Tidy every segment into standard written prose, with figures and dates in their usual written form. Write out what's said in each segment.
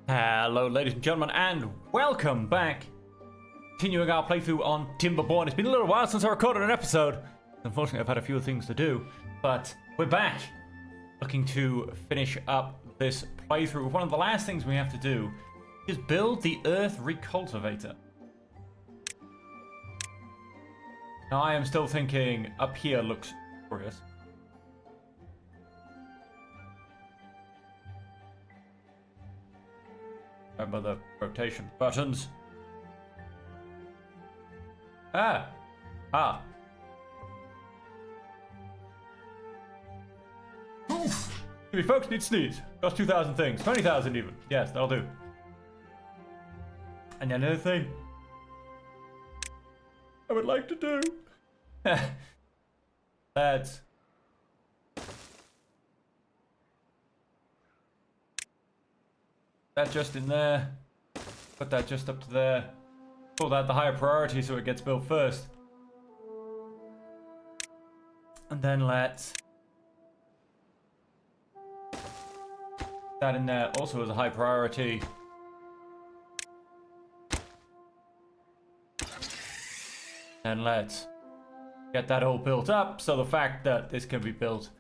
Hello ladies and gentlemen, and welcome back. Continuing our playthrough on Timberborn. It's been a little while since I recorded an episode. Unfortunately, I've had a few things to do, but we're back. Looking to finish up this playthrough. One of the last things we have to do is build the Earth Recultivator. Now I am still thinking up here looks glorious. Remember the rotation buttons. Ah. Oof. Give me folks, need to sneeze. Cost 2,000 things. 20,000 even. Yes, that'll do. And another thing I would like to do. That's that just in there. Put that just up to there. Pull that the higher priority so it gets built first. And then let's that in there also as a high priority. And let's get that all built up so the fact that this can be built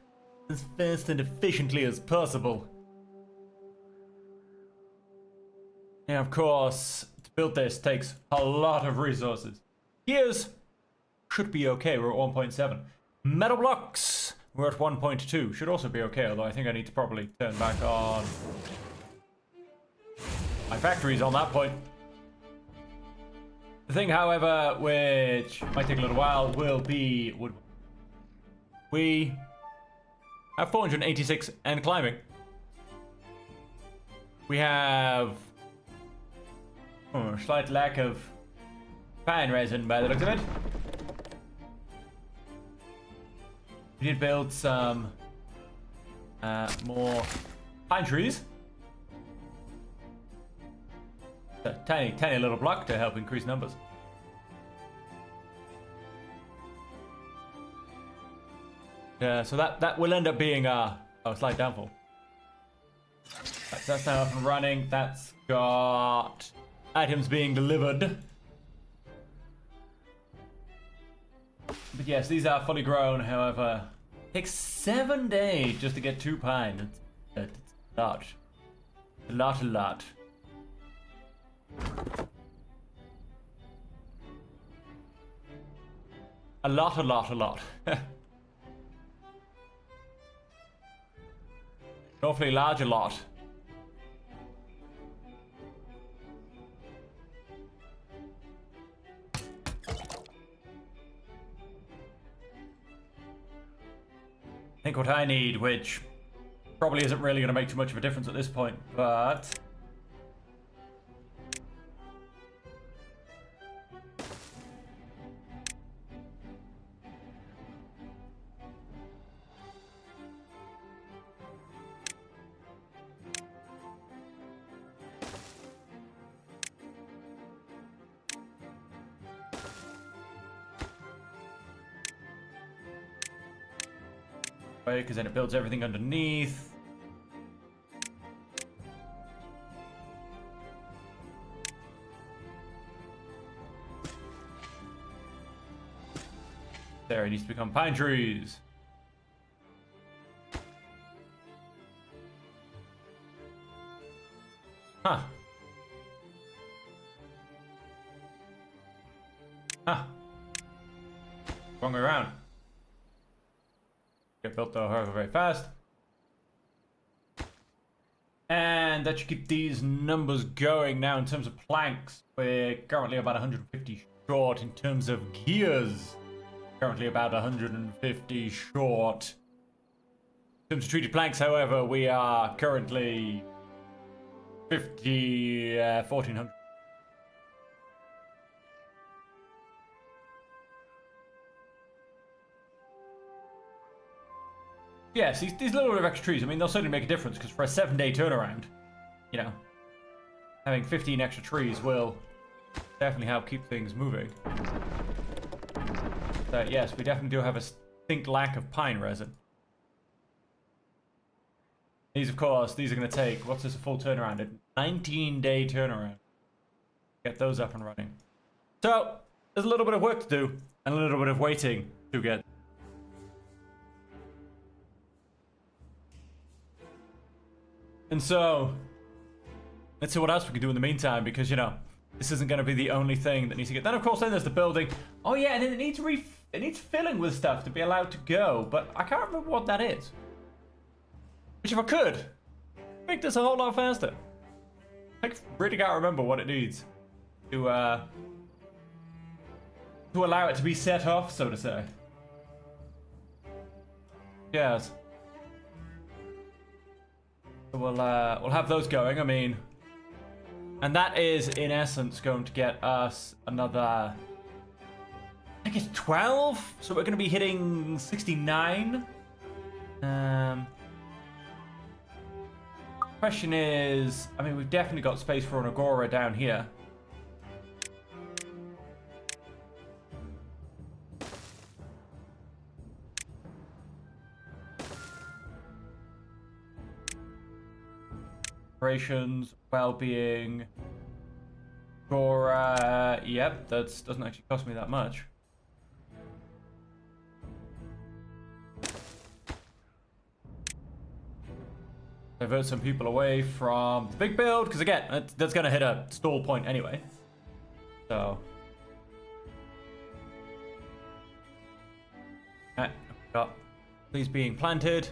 as fast and efficiently as possible. Now, of course, to build this takes a lot of resources. Gears should be okay. We're at 1.7. Metal blocks, we're at 1.2. Should also be okay, although I think I need to probably turn back on my factories on that point. The thing, however, which might take a little while, will be we have 486 and climbing. We have a slight lack of pine resin by the looks of it. We did build some more pine trees. A tiny little block to help increase numbers. So that will end up being a slight downfall. That's now up and running. That's got items being delivered. But yes, these are fully grown, however. It takes 7 days just to get 2 pine. It's a lot. A lot. A lot. An awfully large a lot. I think what I need, which probably isn't really going to make too much of a difference at this point, but because then it builds everything underneath. There, it needs to become pine trees. Huh. Wrong way around. Get built though, however, very fast. And that should keep these numbers going. Now in terms of planks, we're currently about 150 short. In terms of gears, currently about 150 short. In terms of treated planks, however, we are currently 1,400. Yes, these little bit of extra trees, I mean, they'll certainly make a difference, because for a 7-day turnaround, you know, having 15 extra trees will definitely help keep things moving. So, yes, we definitely do have a distinct lack of pine resin. These, of course, these are going to take, what's this, a full turnaround? A 19-day turnaround. Get those up and running. So, there's a little bit of work to do, and a little bit of waiting to get. And so, let's see what else we can do in the meantime, because, you know, this isn't going to be the only thing that needs to get. Then, of course, then there's the building. Oh, yeah, and then it needs filling with stuff to be allowed to go, but I can't remember what that is. Which, if I could, make this a whole lot faster. I really can't remember what it needs to allow it to be set off, so to say. Yes. So we'll have those going. I mean, and that is in essence going to get us another, I think it's 12. So we're going to be hitting 69. Question is, I mean, we've definitely got space for an Agora down here. Operations, well-being, Agora. Yep, that doesn't actually cost me that much. Divert some people away from the big build, because again, that's going to hit a stall point anyway. So. Alright, got these being planted.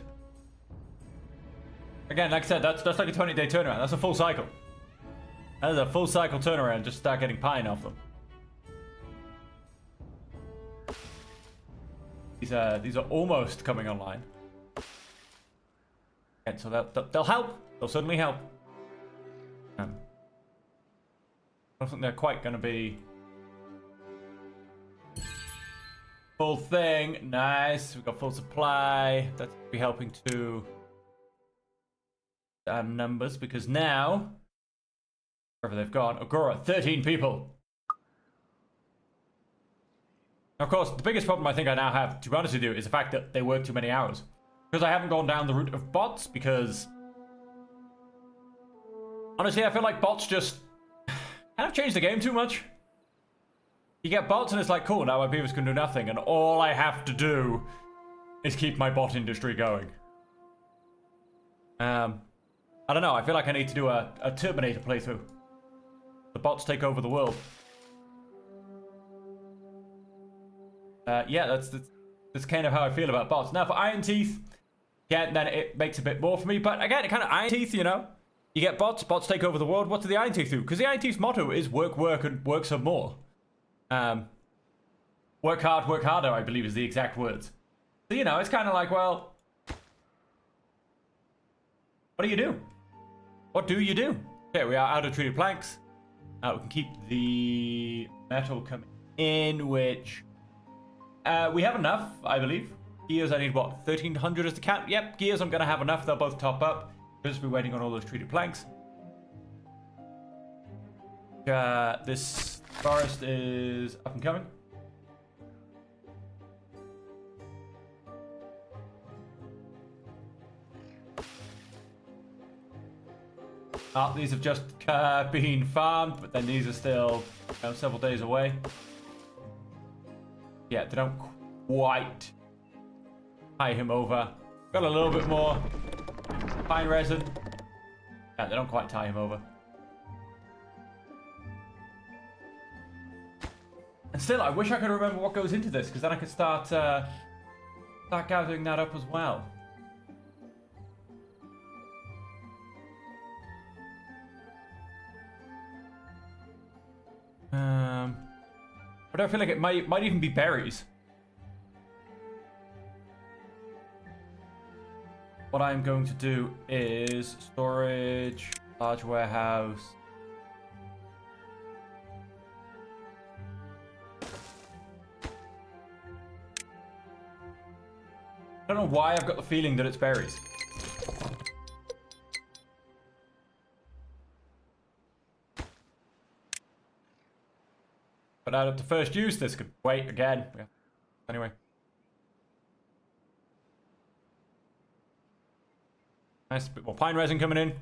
Again, like I said, that's like a 20-day turnaround. That's a full cycle. That is a full cycle turnaround, just start getting pine off them. These are almost coming online. And so they'll help. They'll certainly help. I don't think they're quite going to be full thing. Nice. We've got full supply. That's going to be helping to numbers, because now, wherever they've gone, Agora, 13 people. Of course, the biggest problem I think I now have, to be honest with you, is the fact that they work too many hours. Because I haven't gone down the route of bots, because honestly, I feel like bots just kind of change the game too much. You get bots and it's like, cool, now my beavers can do nothing, and all I have to do is keep my bot industry going. I don't know, I feel like I need to do a Terminator playthrough. The bots take over the world. Yeah, that's kind of how I feel about bots. Now for Iron Teeth, yeah, then it makes a bit more for me. But again, it kind of Iron Teeth, you know, you get bots take over the world. What do the Iron Teeth do? Because the Iron Teeth's motto is work, work, and work some more. Work hard, work harder, I believe is the exact words. So, you know, it's kind of like, well, what do you do? What do you do? Okay, we are out of treated planks. We can keep the metal coming in, which we have enough, I believe. Gears, I need what, 1,300 as the count? Yep, gears, I'm going to have enough. They'll both top up. Just be waiting on all those treated planks. This forest is up and coming. These have just been farmed, but then these are still, you know, several days away. Yeah, they don't quite tie him over. Got a little bit more pine resin. Yeah, they don't quite tie him over. And still, I wish I could remember what goes into this, because then I could start gathering that up as well. But I feel like it might even be berries. What I'm going to do is storage, large warehouse. I don't know why I've got the feeling that it's berries. But out of the first use, this could wait again. Yeah. Anyway. Nice bit more pine resin coming in.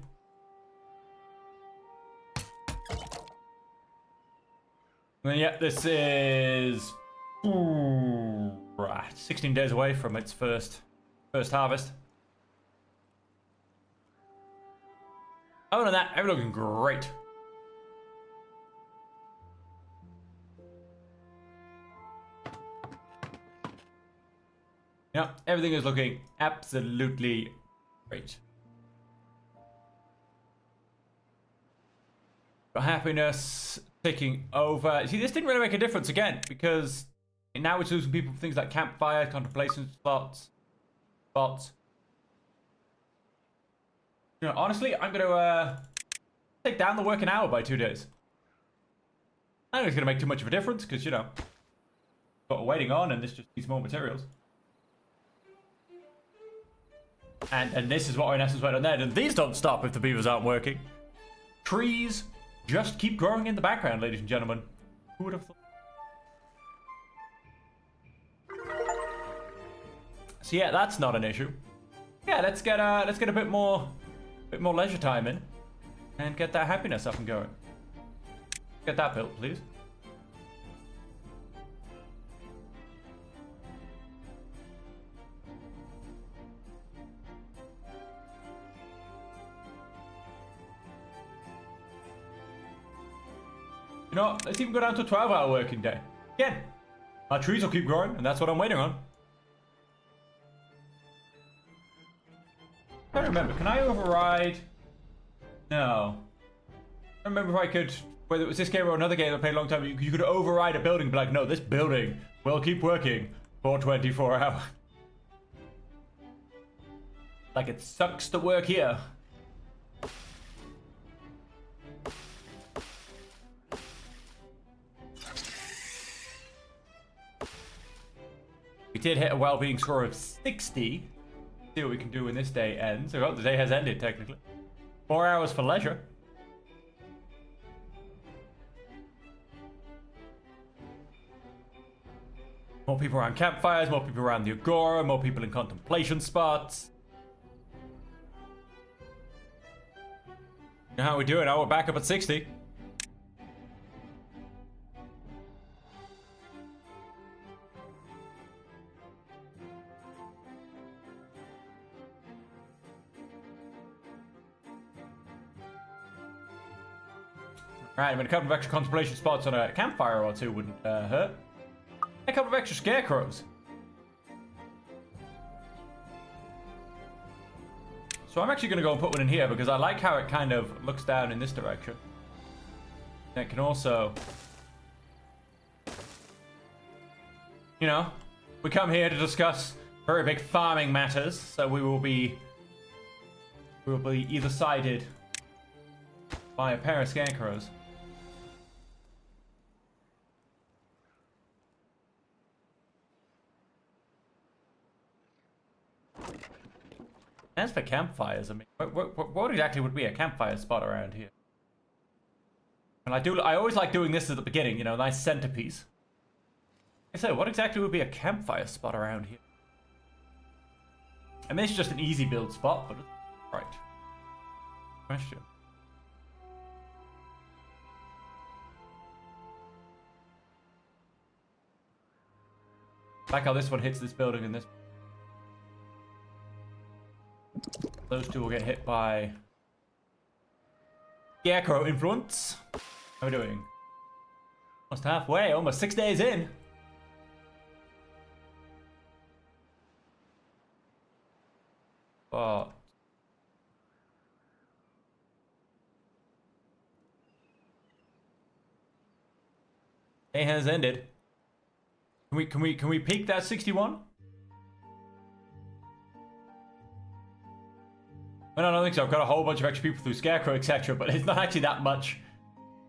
And then, yeah, this is 16 days away from its first harvest. Other than that, everything looking great. Yeah, everything is looking absolutely great. Happiness taking over. See, this didn't really make a difference again because now it's losing people for things like campfire, contemplation spots. You know, honestly, I'm gonna take down the working hour by 2 days. I don't think it's gonna make too much of a difference because, you know, got a waiting on and this just needs more materials. And this is what in essence went on there. And these don't stop if the beavers aren't working. Trees just keep growing in the background, ladies and gentlemen. Who would have thought? So yeah, that's not an issue. Yeah, let's get a bit more leisure time in, and get that happiness up and going. Get that built, please. You know, let's even go down to a 12-hour working day. Again, our trees will keep growing, and that's what I'm waiting on. I don't remember. Can I override? No. I don't remember if I could, whether it was this game or another game I played a long time, you could override a building, but like, no, this building will keep working for 24 hours. Like, it sucks to work here. We did hit a well-being score of 60. See what we can do when this day ends. Oh, the day has ended, technically. 4 hours for leisure. More people around campfires, more people around the agora, more people in contemplation spots. You know how we doing? Oh, we're back up at 60. Right, I mean, a couple of extra contemplation spots on a campfire or two wouldn't hurt. A couple of extra scarecrows. So I'm actually going to go and put one in here because I like how it kind of looks down in this direction. And it can also, you know, we come here to discuss very big farming matters, so we will be either sided by a pair of scarecrows. As for campfires, I mean, what exactly would be a campfire spot around here? And I always like doing this at the beginning, you know, nice centerpiece. I say, what exactly would be a campfire spot around here? I mean, it's just an easy build spot, but right. Question. I like how this one hits this building and this. Those two will get hit by Scarecrow influence. How are we doing? Almost halfway, almost 6 days in. But day has ended. Can we peak that 61? Well, I don't think so. I've got a whole bunch of extra people through Scarecrow, etc. But it's not actually that much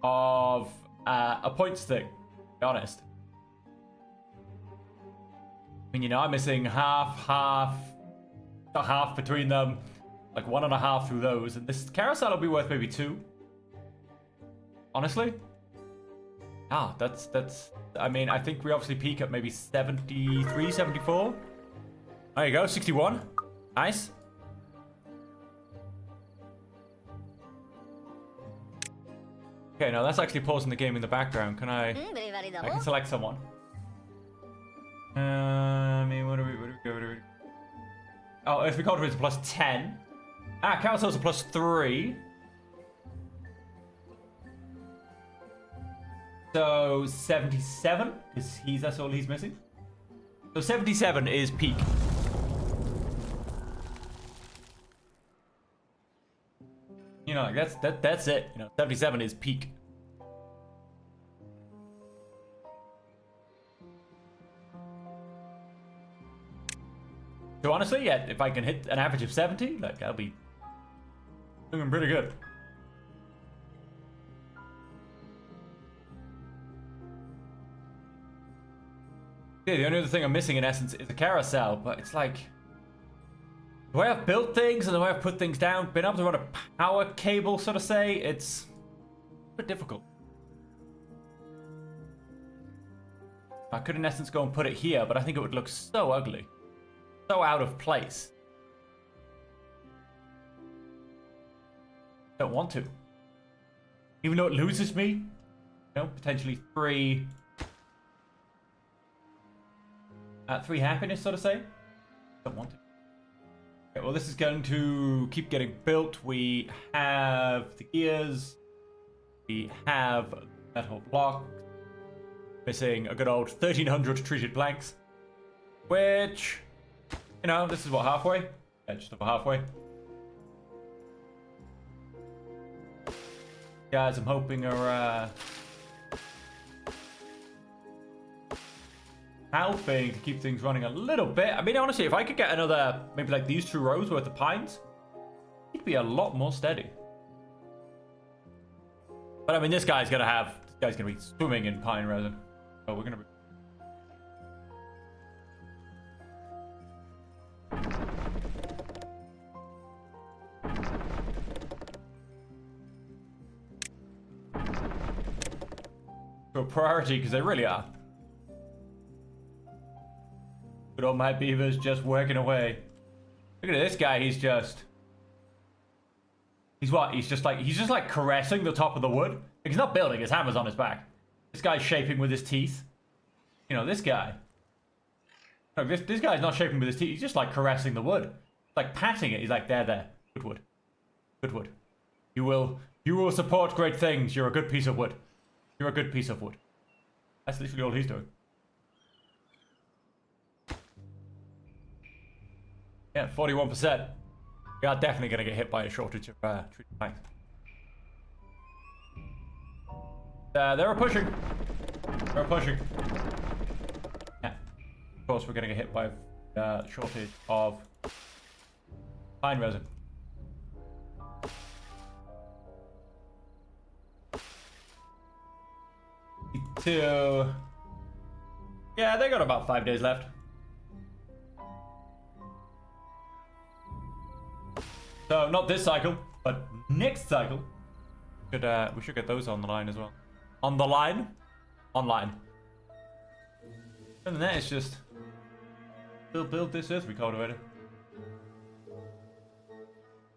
of a points thing, to be honest. I mean, you know, I'm missing half, not half between them. Like 1.5 through those. And this carousel will be worth maybe 2. Honestly. That's I mean, I think we obviously peak at maybe 73, 74. There you go, 61. Nice. Okay, now that's actually pausing the game in the background. Can I can select someone. I mean, what do we go? Oh, if we go to it's a plus 10. Ah, Carousel's a plus 3. So 77, because that's all he's missing. So 77 is peak. You know, like that's it. You know, 77 is peak. So honestly, yeah, if I can hit an average of 70, like I'll be doing pretty good. Yeah, the only other thing I'm missing in essence is a carousel, but it's like, the way I've built things and the way I've put things down, being able to run a power cable, so to say, it's a bit difficult. I could in essence go and put it here, but I think it would look so ugly. So out of place. Don't want to. Even though it loses me, you know, potentially 3 happiness, so to say. Don't want to. Okay, well, this is going to keep getting built. We have the gears. We have metal blocks. Missing a good old 1,300 treated planks. Which, you know, this is what, halfway? Yeah, just over halfway. Guys, I'm hoping are helping to keep things running a little bit. I mean, honestly, if I could get another, maybe like these 2 rows worth of pines, it'd be a lot more steady. But I mean, this guy's gonna be swimming in pine resin. So we're gonna be. A priority, because they really are. Good old my beavers just working away. Look at this guy, he's what? He's just like caressing the top of the wood. Like, he's not building, his hammer's on his back. This guy's shaping with his teeth. You know, this guy. No, this guy's not shaping with his teeth, he's just like caressing the wood. Like patting it, he's like, there. Good wood. Good wood. You will support great things, you're a good piece of wood. You're a good piece of wood. That's literally all he's doing. Yeah, 41%. We are definitely going to get hit by a shortage of treated planks. They're pushing. They're pushing. Yeah. Of course, we're going to get hit by a shortage of pine resin. Yeah, they got about 5 days left. So not this cycle, but next cycle. We should get those on the line as well. On the line? Online. And then that is just build this earth recultivator.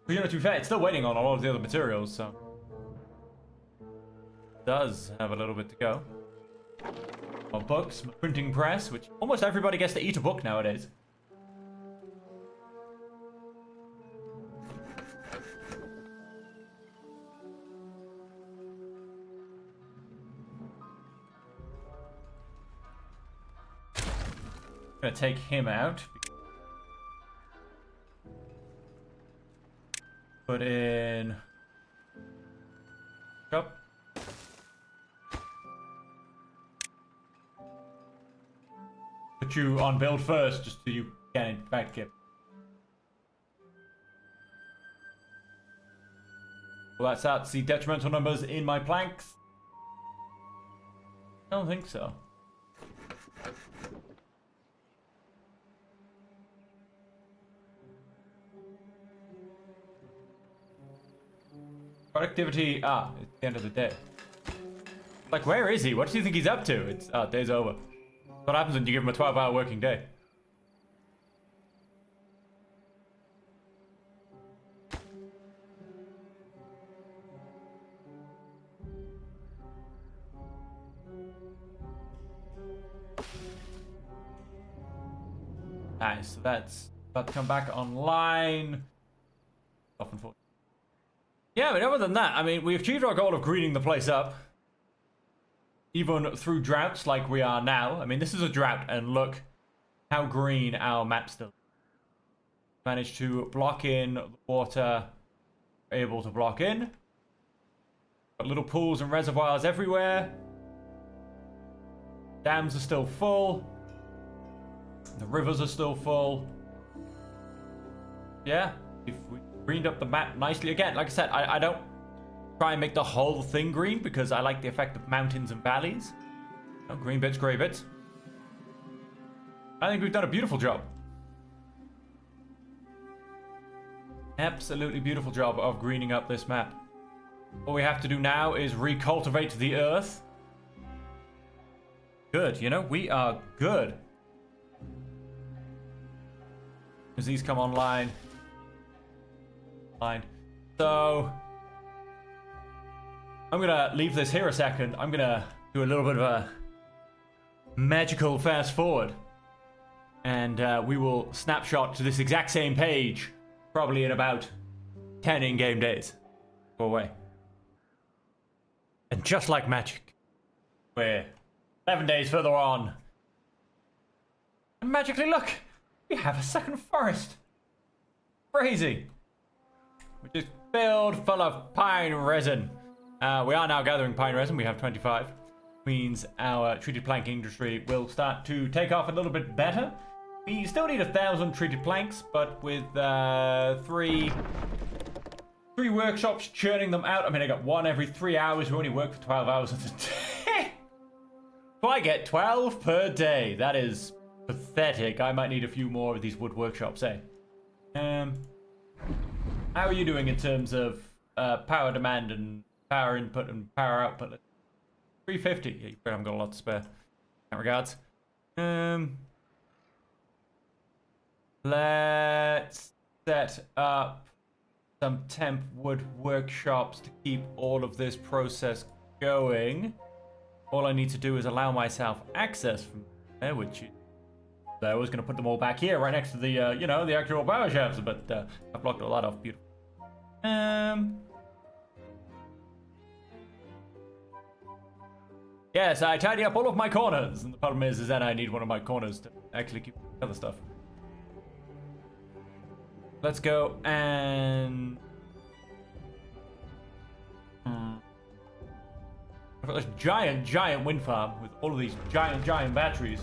But you know, to be fair, it's still waiting on a lot of the other materials, so does have a little bit to go. More books, printing press, which almost everybody gets to eat a book nowadays. Gonna take him out. Put in. Up. Put you on build first, just so you can in fact get. Will that start to see detrimental numbers in my planks? I don't think so. Productivity, it's the end of the day. Like, where is he? What do you think he's up to? It's, day's over. What happens when you give him a 12-hour working day? Nice. So that's about to come back online. Yeah, but other than that, I mean, we achieved our goal of greening the place up. Even through droughts like we are now. I mean, this is a drought, and look how green our map still is. Managed to block in the water. Able to block in. Got little pools and reservoirs everywhere. Dams are still full. The rivers are still full. Yeah, we greened up the map nicely. Again, like I said, I don't try and make the whole thing green because I like the effect of mountains and valleys. Oh, green bits, grey bits. I think we've done a beautiful job. Absolutely beautiful job of greening up this map. All we have to do now is recultivate the earth. Good, you know, we are good. As these come online. So I'm gonna leave this here a second. I'm gonna do a little bit of a magical fast forward. And we will snapshot to this exact same page. Probably in about 10 in-game days. Go away. And just like magic, we're 11 days further on. And magically, look, we have a second forest. Crazy. Which is filled full of pine resin. We are now gathering pine resin. We have 25. Means our treated plank industry will start to take off a little bit better. We still need 1,000 treated planks, but with three workshops churning them out. I mean, I got one every 3 hours. We only work for 12 hours a day. So I get 12 per day. That is pathetic. I might need a few more of these wood workshops, eh? How are you doing in terms of power demand and power input and power output? 350. Yeah, you haven't got a lot to spare. In that regards. Let's set up some temp wood workshops to keep all of this process going. All I need to do is allow myself access from there, which is... I was going to put them all back here, right next to the, you know, the actual power shafts, but I blocked all that off. Beautiful. Yes, I tidy up all of my corners, and the problem is that I need one of my corners to actually keep other stuff. Let's go and... I've got this giant wind farm with all of these giant batteries.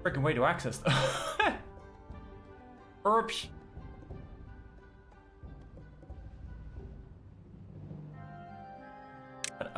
Freaking way to access them. Oops. But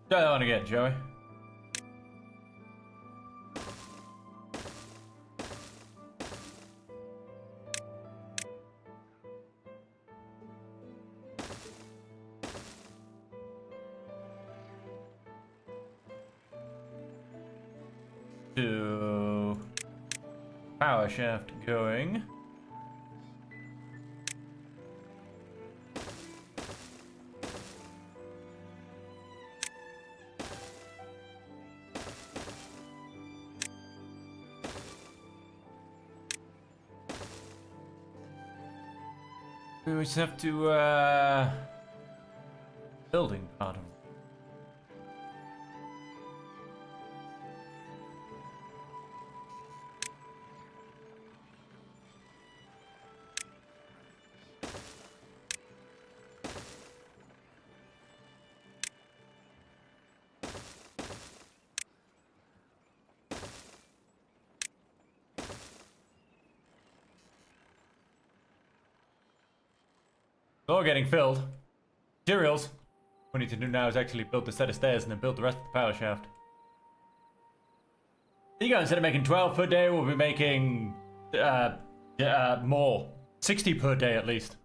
try that one again, Joey. To power shaft going. We just have to building part of it. All getting filled. Materials. What we need to do now is actually build the set of stairs and then build the rest of the power shaft. There you go. Instead of making 12 per day, we'll be making more. 60 per day at least.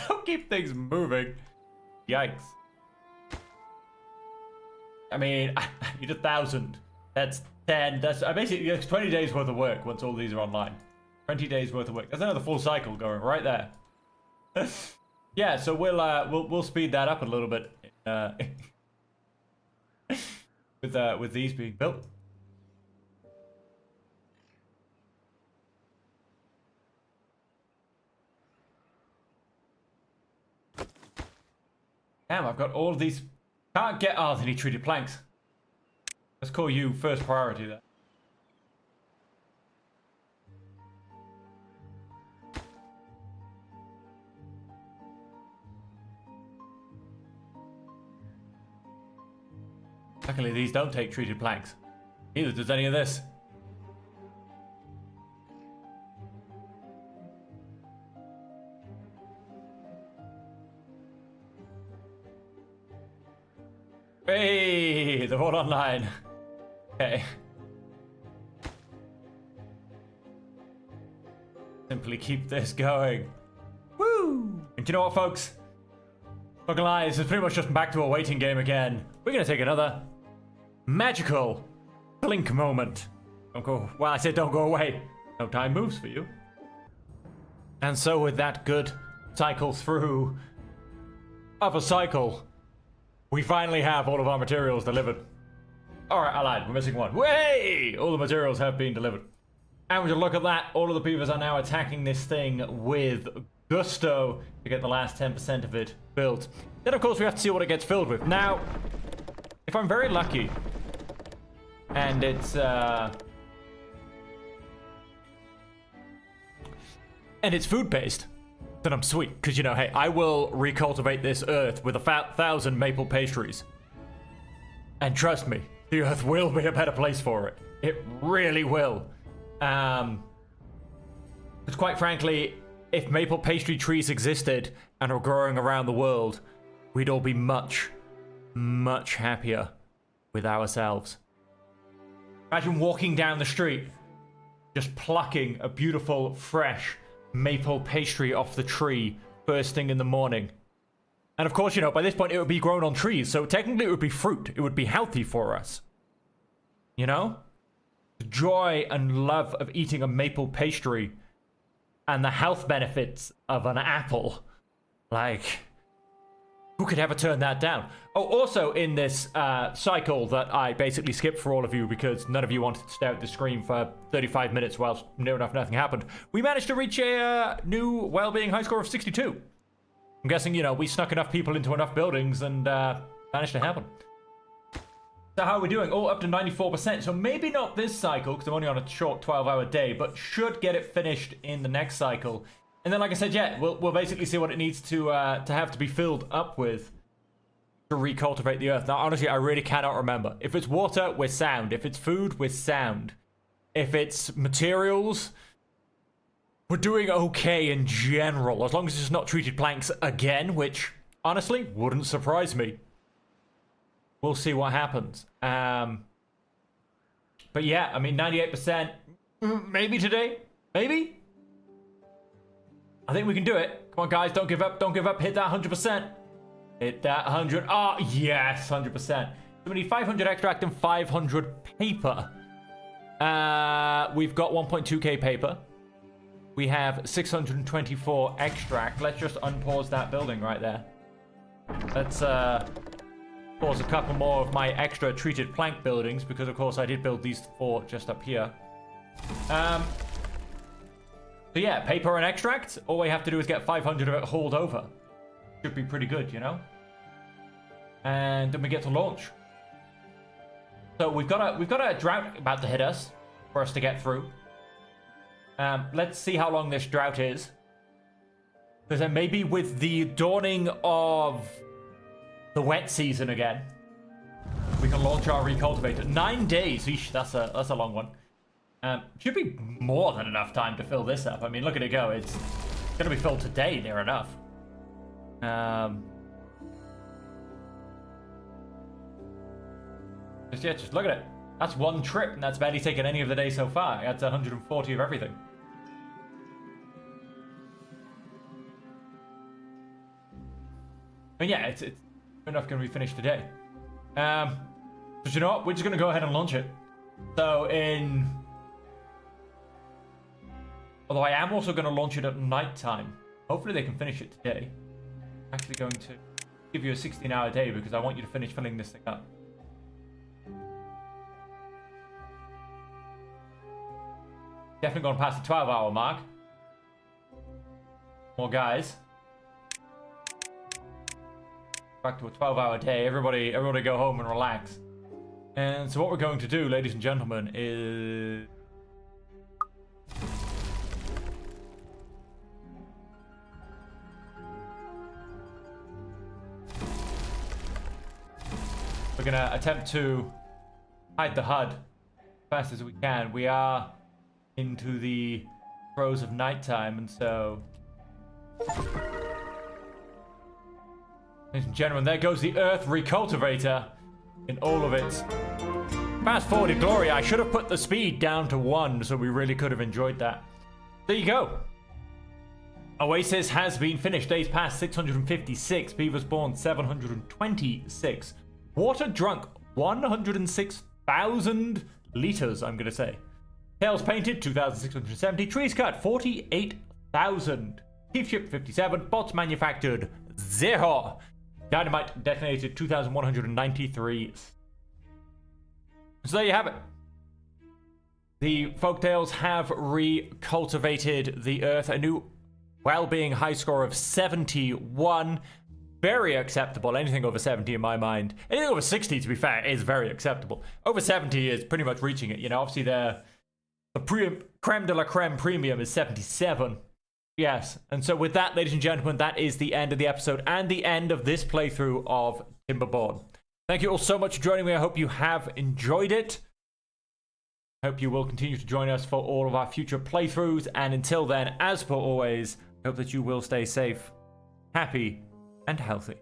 Don't keep things moving. Yikes. I mean, I need 1,000. That's 10. That's basically it's 20 days worth of work once all these are online. 20 days worth of work. That's another full cycle going right there. Yeah, so we'll speed that up a little bit with these being built. Damn, I've got all of these. Can't get. Oh, they need treated planks. Let's call you first priority there. Luckily, these don't take treated planks. Neither does any of this. Hey, they're all online. Okay. Simply keep this going. Woo! And do you know what, folks? Not gonna lie, this is pretty much just back to a waiting game again. We're gonna take another magical blink moment. Don't go. Well, I said don't go away. No time moves for you. And so, with that good cycle through of a cycle, we finally have all of our materials delivered. Alright, I lied. We're missing one. Way! All the materials have been delivered. And would you look at that? All of the beavers are now attacking this thing with gusto to get the last 10% of it built. Then, of course, we have to see what it gets filled with. Now, if I'm very lucky, and it's food-based, then I'm sweet. Because, you know, hey, I will recultivate this earth with 1,000 maple pastries. And trust me, the earth will be a better place for it. It really will. But quite frankly, if maple pastry trees existed and were growing around the world, we'd all be much, much happier with ourselves. Imagine walking down the street, just plucking a beautiful, fresh maple pastry off the tree first thing in the morning. And of course, you know, by this point it would be grown on trees, so technically it would be fruit. It would be healthy for us. You know? The joy and love of eating a maple pastry and the health benefits of an apple. Like, who could ever turn that down? Oh, also in this cycle that I basically skipped for all of you because none of you wanted to stare at the screen for 35 minutes whilst near enough nothing happened, we managed to reach a new well-being high score of 62. I'm guessing, you know, we snuck enough people into enough buildings and managed to happen. So how are we doing? Oh, up to 94%. So maybe not this cycle because I'm only on a short 12-hour day, but should get it finished in the next cycle. And then, like I said, yeah, we'll basically see what it needs to have to be filled up with to recultivate the earth. Now, honestly, I really cannot remember. If it's water, we're sound. If it's food, we're sound. If it's materials, we're doing okay in general. As long as it's not treated planks again, which, honestly, wouldn't surprise me. We'll see what happens. But yeah, I mean, 98%. Maybe today. Maybe. I think we can do it. Come on, guys. Don't give up. Don't give up. Hit that 100%. Hit that 100. Oh, yes. 100%. So we need 500 extract and 500 paper. We've got 1.2k paper. We have 624 extract. Let's just unpause that building right there. Let's pause a couple more of my extra treated plank buildings because, of course, I did build these 4 just up here. So yeah, paper and extract. All we have to do is get 500 of it hauled over. Should be pretty good, you know. And then we get to launch. So we've got a drought about to hit us for us to get through. Let's see how long this drought is. Because then maybe with the dawning of the wet season again, we can launch our recultivator. 9 days. Eesh, that's a long one. Should be more than enough time to fill this up. I mean, look at it go. It's gonna be filled today, near enough. Just look at it. That's one trip, and that's barely taken any of the day so far. That's 140 of everything. And yeah, it's enough going to be finished today. But you know what? We're just going to go ahead and launch it. So although I am also going to launch it at night time. Hopefully they can finish it today. I'm actually going to give you a 16-hour day because I want you to finish filling this thing up. Definitely gone past the 12-hour mark. More guys. Back to a 12-hour day. Everybody go home and relax. And so what we're going to do, ladies and gentlemen, is... we're going to attempt to hide the HUD as fast as we can. We are into the throes of nighttime, and so... ladies and gentlemen, there goes the Earth Recultivator in all of its fast-forwarded glory. I should have put the speed down to 1, so we really could have enjoyed that. There you go. Oasis has been finished. Days past 656. Beavers born 726. Water drunk 106,000 liters, I'm going to say. Tails painted 2,670. Trees cut 48,000. Thief ship 57. Bots manufactured 0. Dynamite detonated 2,193. So there you have it. The folktales have recultivated the earth. A new well-being high score of 71. Very acceptable. Anything over 70 in my mind. Anything over 60, to be fair, is very acceptable. Over 70 is pretty much reaching it. You know, obviously the creme de la creme premium is 77. Yes. And so with that, ladies and gentlemen, that is the end of the episode and the end of this playthrough of Timberborn. Thank you all so much for joining me. I hope you have enjoyed it. I hope you will continue to join us for all of our future playthroughs. And until then, as per always, I hope that you will stay safe, happy, and healthy.